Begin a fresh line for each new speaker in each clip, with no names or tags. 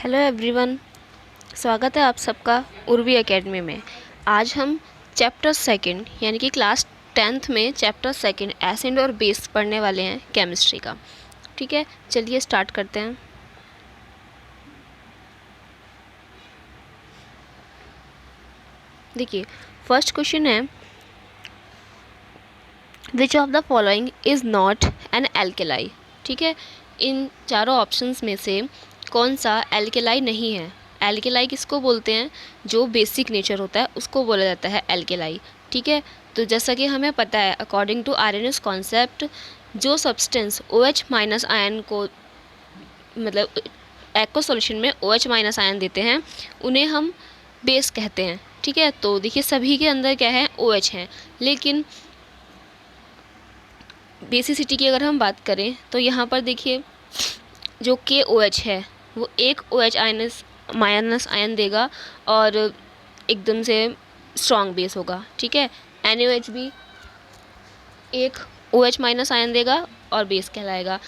Hello everyone, स्वागत है आप सबका उर्वी एकेडमी में। आज हम चैप्टर सेकंड यानी कि क्लास 10th में चैप्टर सेकंड एसिड और बेस पढ़ने वाले हैं केमिस्ट्री का। ठीक है, चलिए स्टार्ट करते हैं। देखिए, फर्स्ट क्वेश्चन है, which of the following is not N alkali. ठीक है, इन चारों ऑप्शंस में से कौन सा एल्केलाई नहीं है। एल्केलाई किसको बोलते हैं? जो बेसिक नेचर होता है उसको बोला जाता है एल्केलाई। ठीक है, तो जैसा कि हमें पता है अकॉर्डिंग टू आर्हेनियस कॉन्सेप्ट, जो सब्सटेंस OH माइनस आयन को मतलब एक्वस सॉल्यूशन में OH माइनस आयन देते हैं उन्हें हम बेस कहते हैं। ठीक है, तो देखिए सभी के अंदर क्या है, OH है, लेकिन बेसिसिटी की अगर हम बात करें तो यहाँ पर देखिए जो KOH है वो एक OH माइनस आयन देगा और एकदम से स्ट्रॉन्ग बेस होगा। ठीक है, NaOH भी एक OH माइनस आयन देगा और बेस कहलाएगा।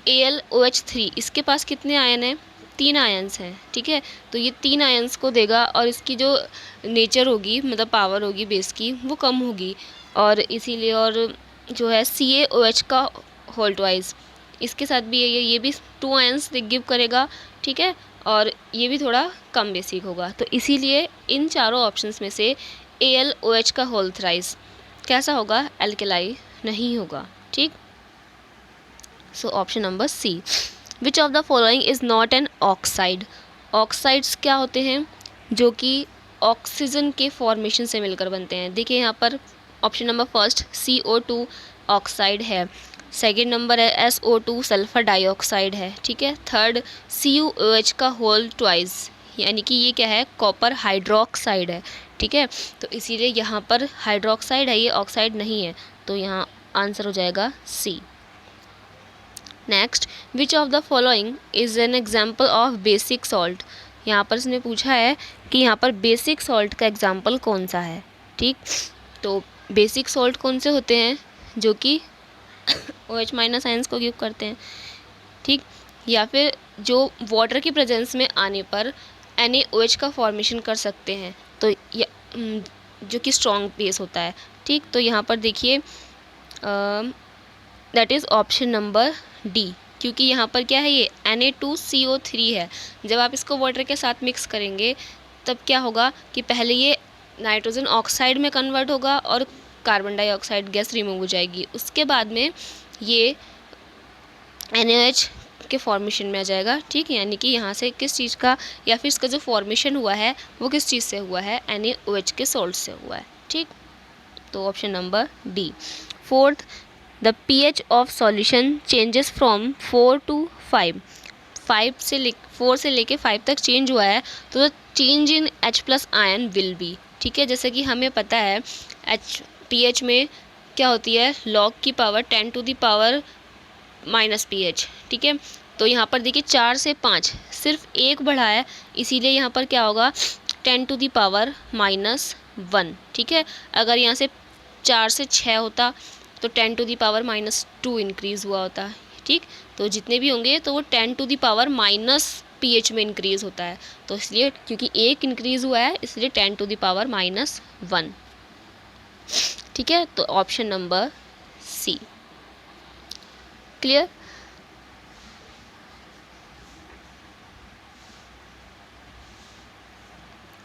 AlOH3 इसके पास कितने आयन हैं? 3 आयन्स हैं। ठीक है, तो ये 3 आयन्स को देगा और इसकी जो नेचर होगी मतलब पावर होगी बेस की वो कम होगी, और इसीलिए और जो है CaOH का होल ट्वाइस इसके साथ भी ये भी 2 आयन्स गिव करेगा। ठीक है, और ये भी थोड़ा कम बेसिक होगा, तो इसीलिए इन चारों ऑप्शंस में से AlOH का होल थ्राइस कैसा होगा? एल्केलाई नहीं होगा। ठीक, so option number C. Which of the following is not an oxide. Oxides क्या होते हैं? जो कि ऑक्सीजन के फॉर्मेशन से मिलकर बनते हैं। देखिए यहाँ पर option number first CO2 oxide है, सेकेंड नंबर है SO2 सल्फर डाइऑक्साइड है। ठीक है, थर्ड CuOH का होल ट्वाइस यानी कि ये क्या है, कॉपर हाइड्रोक्साइड है। ठीक है, तो इसीलिए यहाँ पर हाइड्रोक्साइड है, ये ऑक्साइड नहीं है, तो यहाँ आंसर हो जाएगा C. Next, which of the following is an example of basic salt. यहाँ पर इसने पूछा है कि यहाँ पर बेसिक सॉल्ट का एग्जाम्पल कौन सा है। ठीक, तो बेसिक सॉल्ट कौन से होते हैं? जो कि OH माइनस आयंस को गिव करते हैं। ठीक, या फिर जो वाटर की प्रेजेंस में आने पर NaOH का फॉर्मेशन कर सकते हैं, तो जो कि स्ट्रॉन्ग बेस होता है। ठीक, तो यहाँ पर देखिए that is option number D, क्योंकि यहाँ पर क्या है, ये Na2CO3 है। जब आप इसको वाटर के साथ मिक्स करेंगे तब क्या होगा कि पहले ये नाइट्रोजन ऑक्साइड में कन्वर्ट होगा और कार्बन डाइऑक्साइड गैस रिमूव हो जाएगी, उसके बाद में ये NaOH के फॉर्मेशन में आ जाएगा। ठीक, यानी कि यहाँ से किस चीज़ का या फिर इसका जो फॉर्मेशन हुआ है वो किस चीज़ से हुआ है? NaOH के सॉल्ट से हुआ है। ठीक, तो option number D. Fourth, the pH of solution changes from 4 to 5। 4 से लेके 5 तक चेंज हुआ है, तो the change in H+ ion will be. ठीक है, जैसे कि हमें पता है pH में क्या होती है, log की power 10 to the power -pH। ठीक है, तो यहाँ पर देखिए 4 से 5 सिर्फ एक बढ़ा है, इसीलिए यहाँ पर क्या होगा, 10 to the power -1। ठीक है, अगर यहाँ से 4 से 6 होता तो 10 to the power -2 इंक्रीज़ हुआ होता। ठीक, तो जितने भी होंगे तो वो 10 to the power -pH में इंक्रीज़ होता है, तो इसलिए क्योंकि एक इंक्रीज़ हुआ है इसलिए 10 to the power -1। ठीक है, तो option number C. Clear?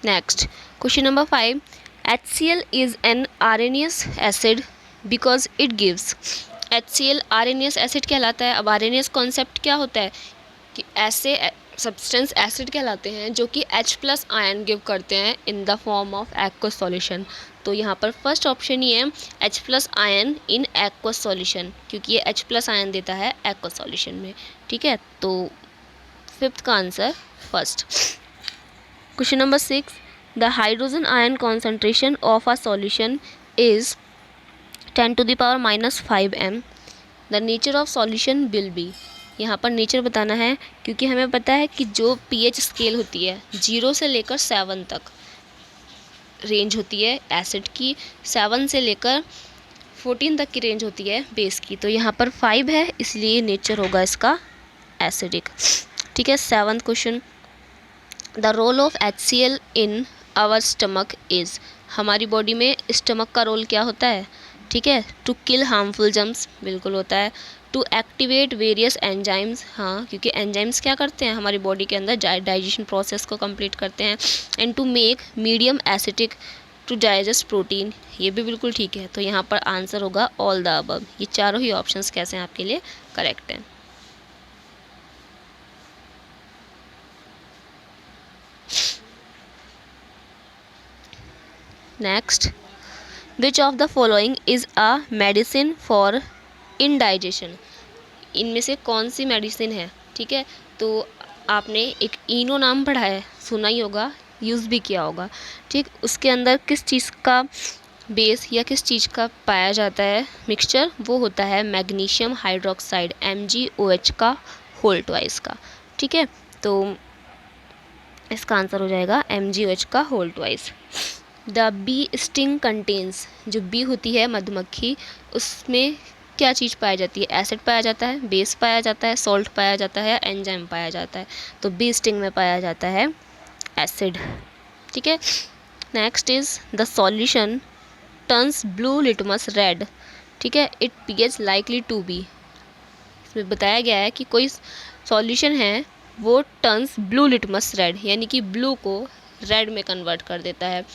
Next, question number 5, HCl is an Arrhenius acid because it gives. HCl Arrhenius acid कहलाता है। अब आर्हेनियस कॉन्सेप्ट क्या होता है कि ऐसे सब्सटेंस एसिड कहलाते हैं जो कि H+ आयन गिव करते हैं in the form of aqueous solution. तो यहाँ पर फर्स्ट ऑप्शन ही है H+ ion in aqueous solution, क्योंकि ये H+ आयन देता है एक्वस सॉल्यूशन में। ठीक है, तो फिफ्थ का answer first. Question number 6, the hydrogen ion concentration of a solution is 10 to the power -5 m। The nature of solution will be. यहाँ पर नेचर बताना है, क्योंकि हमें पता है कि जो pH स्केल होती है 0 से लेकर 7 तक रेंज होती है एसिड की, 7 से लेकर 14 तक की रेंज होती है बेस की, तो यहाँ पर 5 है इसलिए नेचर होगा इसका एसिडिक। ठीक है, 7th question, the role of HCl in our stomach is, हमारी बॉडी में स्टमक का रोल क्या होता है, ठीक है, टू किल हार्मफुल जर्म्स, बिल्कुल होता है, टू एक्टिवेट वेरियस एंजाइम्स, हाँ क्योंकि एंजाइम्स क्या करते हैं हमारी बॉडी के अंदर डाइजेशन प्रोसेस को कंप्लीट करते हैं, and to make medium acidic to digest protein, ये भी बिल्कुल ठीक है। तो यहाँ पर आंसर होगा ऑल द अबव, ये चारों ही ऑप्शंस कैसे हैं आपके लिए करेक्ट हैं। Next, which of the following is a medicine for indigestion, इनमें से कौन सी मेडिसिन है, ठीक है, तो आपने एक इनो नाम पढ़ा है, सुना ही होगा, यूज़ भी किया होगा, ठीक, उसके अंदर किस चीज़ का बेस या किस चीज़ का पाया जाता है मिक्सचर, वो होता है मैग्नीशियम हाइड्रोक्साइड MgOH का होल ट्वाइस का, ठीक है, तो इसका आंसर हो जाएगा MgOH का whole twice. The bee sting contains, जो बी होती है मधुमक्खी, उसमें क्या चीज़ पाई जाती है, एसिड पाया जाता है, बेस पाया जाता है, सॉल्ट पाया जाता है या एंजाइम पाया जाता है, तो बी स्टिंग में पाया जाता है एसिड, ठीक है। Next is the solution turns blue litmus red, ठीक है, it pH likely to be, इसमें बताया गया है कि कोई सॉल्यूशन है वो टर्न्स ब्लू लिटमस रेड, यानी कि ब्लू को रेड में कन्वर्ट कर देता है,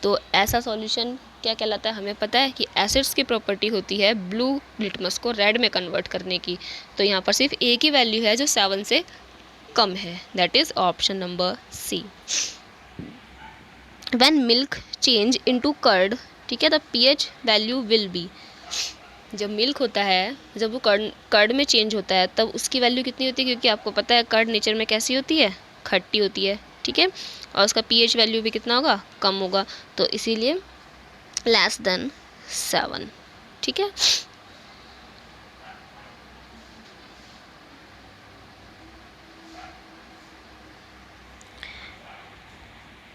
तो ऐसा सॉल्यूशन क्या कहलाता है, हमें पता है कि एसिड्स की प्रॉपर्टी होती है ब्लू लिटमस को रेड में कन्वर्ट करने की, तो यहाँ पर सिर्फ एक ही वैल्यू है जो 7 से कम है, that is option number C. When milk change into curd, ठीक है, the pH value will be, जब मिल्क होता है, जब वो कर्ड में चेंज होता है तब उसकी वैल्यू कितनी होती है, क्योंकि आपको पता है कर्ड नेचर में कैसी होती है, खट्टी होती है, ठीक है, और उसका pH वैल्यू भी कितना होगा, कम होगा, तो इसीलिए लेस देन 7, ठीक है।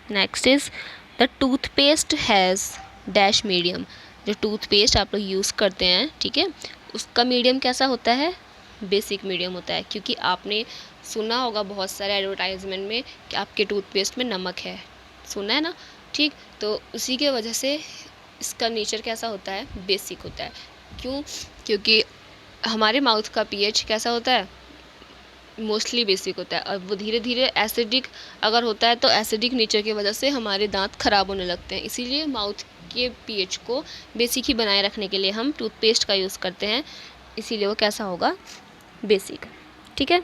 Next is the toothpaste has dash medium, जो टूथपेस्ट आप लोग यूज़ करते हैं, ठीक है, उसका मीडियम कैसा होता है, बेसिक मीडियम होता है, क्योंकि आपने सुना होगा बहुत सारे एडवर्टाइजमेंट में कि आपके टूथपेस्ट में नमक है, सुना है ना, ठीक, तो उसी के वजह से इसका नेचर कैसा होता है, बेसिक होता है, क्यों, क्योंकि हमारे माउथ का pH कैसा होता है, मोस्टली बेसिक होता है, और वो धीरे धीरे एसिडिक अगर होता है तो एसिडिक नेचर की वजह से हमारे दांत खराब होने लगते हैं, इसीलिए माउथ के pH को बेसिक ही बनाए रखने के लिए हम टूथपेस्ट का यूज़ करते हैं, इसीलिए वो कैसा होगा, बेसिक, ठीक है।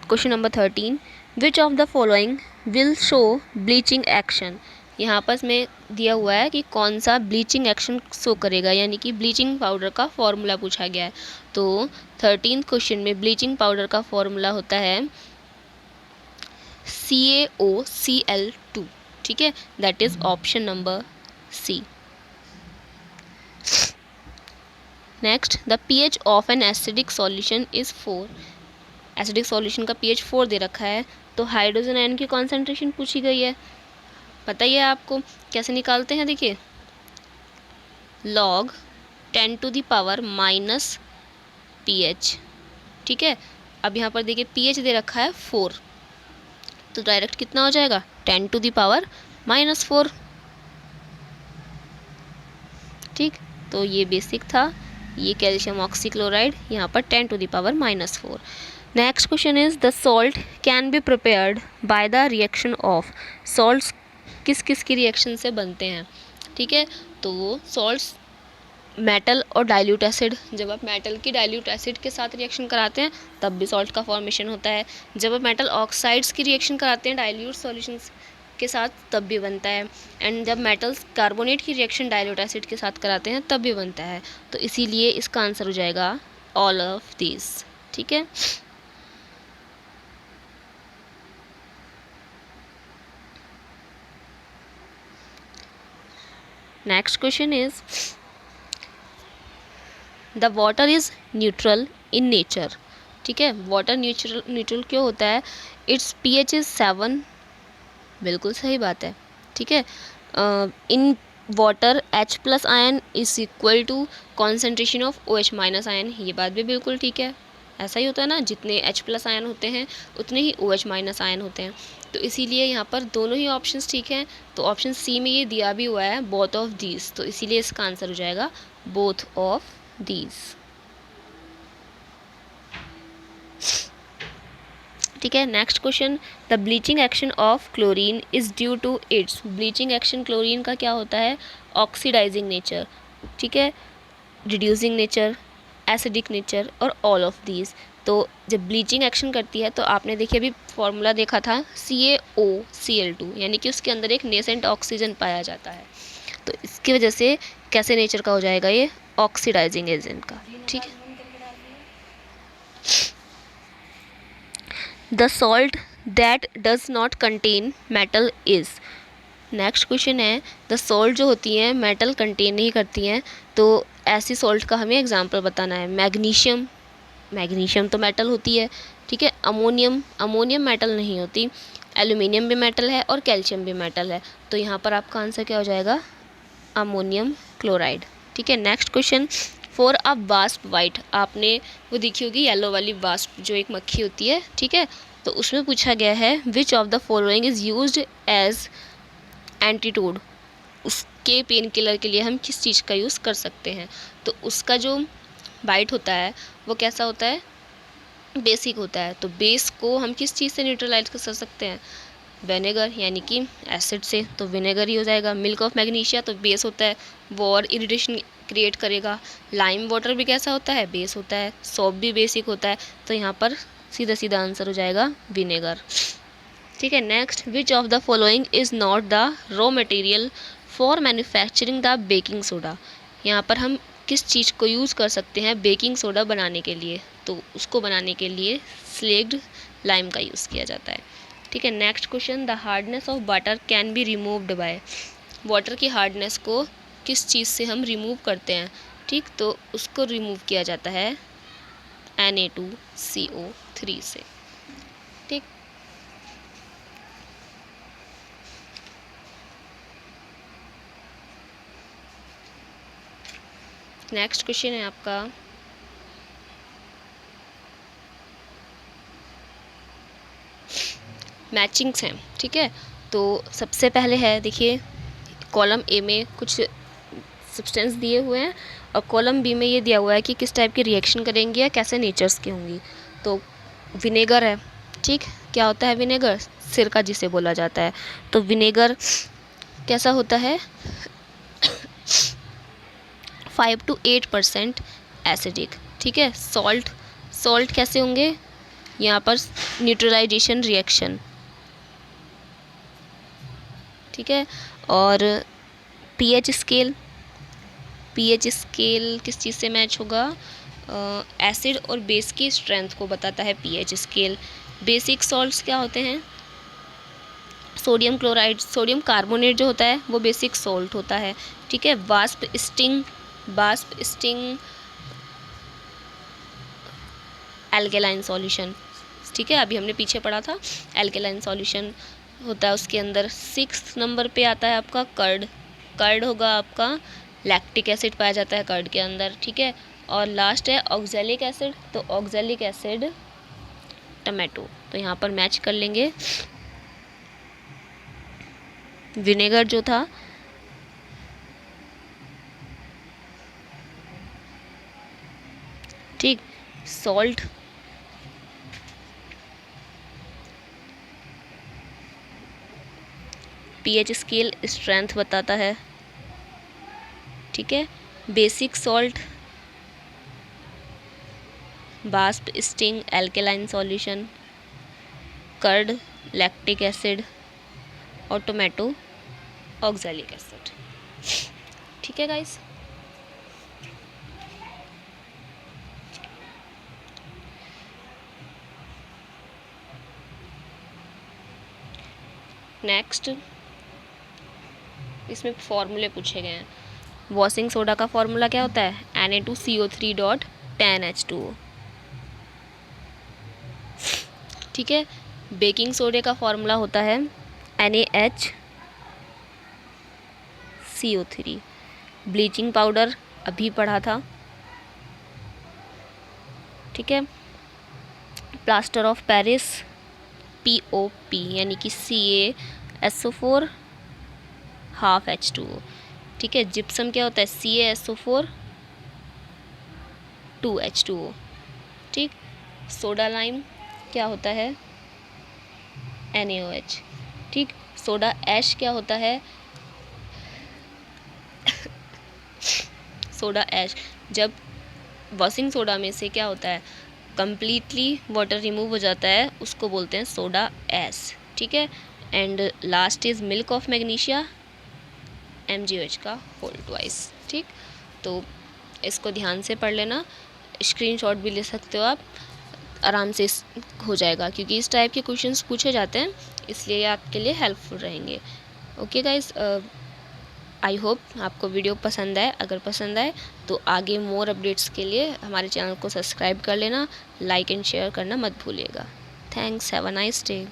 Question number 13, which of the following will show bleaching action, यहाँ पर में दिया हुआ है कि कौन सा ब्लीचिंग एक्शन शो करेगा, यानी कि ब्लीचिंग पाउडर का फॉर्मूला पूछा गया है, तो 13th क्वेश्चन में ब्लीचिंग पाउडर का फॉर्मूला होता है CaOCl2, ठीक है, that is option number C. Next, the pH of an acidic solution is 4, acidic solution का pH 4 दे रखा है, तो हाइड्रोजन आयन की कॉन्सेंट्रेशन पूछी गई है, पता ही है आपको कैसे निकालते हैं, देखिए log 10 to the power minus pH, ठीक है, अब यहाँ पर देखिए pH दे रखा है 4, तो डायरेक्ट कितना हो जाएगा, 10 to the power माइनस 4, ठीक, तो ये बेसिक था, ये कैल्शियम ऑक्सीक्लोराइड, यहाँ पर 10 to the power minus 4। Next question is the salt can be prepared by the reaction of, salts किस किस की रिएक्शन से बनते हैं, ठीक है, तो सॉल्ट्स मेटल और डाइल्यूट एसिड, जब आप मेटल की डाइल्यूट एसिड के साथ रिएक्शन कराते हैं तब भी सॉल्ट का फॉर्मेशन होता है, जब आप मेटल ऑक्साइड्स की रिएक्शन कराते हैं डाइल्यूट सॉल्यूशंस के साथ तब भी बनता है, एंड जब मेटल्स कार्बोनेट की रिएक्शन डाइल्यूट एसिड के साथ कराते हैं तब भी बनता है, तो इसीलिए इसका आंसर हो जाएगा ऑल ऑफ दिस, ठीक है। Next question is the water is neutral in nature, ठीक है, वाटर न्यूट्रल क्यों होता है, इट्स pH इज़ 7, बिल्कुल सही बात है, ठीक है, in water H plus ion is equal to concentration of OH minus ion, ये बात भी बिल्कुल ठीक है, ऐसा ही होता है ना, जितने H+ आयन होते हैं उतने ही OH- आयन होते हैं। तो इसीलिए यहाँ पर दोनों ही ऑप्शंस ठीक हैं। तो ऑप्शन सी में ये दिया भी हुआ है बोथ ऑफ दीज, तो इसीलिए इसका आंसर हो जाएगा बोथ ऑफ दीज। ठीक है, next question, the bleaching action of chlorine is due to its. Bleaching action chlorine का क्या होता है? ऑक्सीडाइजिंग नेचर, ठीक है, रिड्यूसिंग नेचर, एसिडिक नेचर और ऑल ऑफ दीज। तो जब ब्लीचिंग एक्शन करती है तो आपने देखिए अभी फॉर्मूला देखा था CaOCl2, यानी कि उसके अंदर एक नेसेंट ऑक्सीजन पाया जाता है। तो इसकी वजह से कैसे नेचर का हो जाएगा ये? ऑक्सीडाइजिंग एजेंट का। ठीक है, the salt that does not contain metal is. Next question है, द सॉल्ट जो होती हैं मेटल कंटेन नहीं करती हैं, तो ऐसी सॉल्ट का हमें एग्जांपल बताना है। मैग्नीशियम, मैग्नीशियम तो मेटल होती है, ठीक है। अमोनियम, अमोनियम मेटल नहीं होती। एल्यूमिनियम भी मेटल है और कैल्शियम भी मेटल है। तो यहाँ पर आपका आंसर क्या हो जाएगा? Ammonium chloride. ठीक है, next question, for a wasp white. आपने वो देखी होगी येलो वाली वास्प, जो एक मक्खी होती है, ठीक है। तो उसमें पूछा गया है which of the following is used as antidote. उसके पेन किलर के लिए हम किस चीज़ का यूज़ कर सकते हैं? तो उसका जो बाइट होता है वो कैसा होता है? बेसिक होता है। तो बेस को हम किस चीज़ से न्यूट्रलाइज कर सकते हैं? विनेगर, यानी कि एसिड से, तो विनेगर ही हो जाएगा। मिल्क ऑफ मैग्नीशिया तो बेस होता है, वो और इरिटेशन क्रिएट करेगा। लाइम वाटर भी कैसा होता है? बेस होता है। सोप भी बेसिक होता है। तो यहाँ पर सीधा सीधा आंसर हो जाएगा विनेगर। ठीक है, next, which of the following is not the raw material for manufacturing the baking soda. यहाँ पर हम किस चीज़ को यूज़ कर सकते हैं बेकिंग सोडा बनाने के लिए? तो उसको बनाने के लिए स्लेक्ड लाइम का यूज़ किया जाता है। ठीक है, next question, the hardness of water can be removed by. Water की हार्डनेस को किस चीज़ से हम रिमूव करते हैं? ठीक, तो उसको रिमूव किया जाता है Na2CO3 से। ठीक, नेक्स्ट क्वेश्चन है आपका, मैचिंग्स हैं। ठीक है, तो सबसे पहले है, देखिए कॉलम ए में कुछ सब्सटेंस दिए हुए हैं और कॉलम बी में ये दिया हुआ है कि किस टाइप की रिएक्शन करेंगे या कैसे नेचर्स की होंगी। तो विनेगर है, ठीक, क्या होता है विनेगर? सिरका जिसे बोला जाता है। तो विनेगर कैसा होता है? 5 to 8% एसिडिक। ठीक है, सॉल्ट, सॉल्ट कैसे होंगे? यहाँ पर न्यूट्रलाइजेशन रिएक्शन। ठीक है, और पीएच स्केल, पीएच स्केल किस चीज़ से मैच होगा? एसिड और बेस की स्ट्रेंथ को बताता है पीएच स्केल। बेसिक सॉल्ट्स क्या होते हैं? सोडियम क्लोराइड, सोडियम कार्बोनेट जो होता है वो बेसिक सॉल्ट होता है। ठीक है, wasp sting, wasp sting alkaline solution. ठीक है, अभी हमने पीछे पढ़ा था, एल्केलाइन सॉल्यूशन होता है उसके अंदर। 6 नंबर पे आता है आपका कर्ड, कर्ड होगा आपका, लैक्टिक एसिड पाया जाता है कर्ड के अंदर। ठीक है, और लास्ट है ऑक्जेलिक एसिड, तो ऑक्जेलिक एसिड टमाटो। तो यहाँ पर मैच कर लेंगे, विनेगर जो था ठीक, सॉल्ट, पीएच स्केल स्ट्रेंथ बताता है। ठीक है, basic salt, wasp sting alkaline solution, curd lactic acid और टोमेटो ऑक्जेलिक एसिड। ठीक है गाइस, नेक्स्ट इसमें फॉर्मूले पूछे गए हैं। वॉशिंग सोडा का फॉर्मूला क्या होता है? Na2CO3.10H2O। ठीक है, बेकिंग सोडे का फॉर्मूला होता है NaHCO3। ब्लीचिंग पाउडर अभी पढ़ा था। ठीक है, प्लास्टर ऑफ पेरिस POP यानी कि CaSO4 हाफ H2O। ठीक है, जिप्सम क्या होता है CaSO4 2H2O। ठीक, सोडा लाइम क्या होता है NaOH। ठीक, सोडा ऐश क्या होता है सोडा ऐश। जब वॉशिंग सोडा में से क्या होता है कम्प्लीटली वाटर रिमूव हो जाता है उसको बोलते हैं सोडा ऐश। ठीक है, and last is milk of magnesia MgOH का होल ट्वाइस। ठीक, तो इसको ध्यान से पढ़ लेना, स्क्रीनशॉट भी ले सकते हो आप, आराम से हो जाएगा क्योंकि इस टाइप के क्वेश्चंस पूछे जाते हैं, इसलिए आपके लिए हेल्पफुल रहेंगे। ओके गाइस, आई होप आपको वीडियो पसंद आए। अगर पसंद आए तो आगे मोर अपडेट्स के लिए हमारे चैनल को सब्सक्राइब कर लेना, लाइक एंड शेयर करना मत भूलिएगा। Thanks, have a nice day.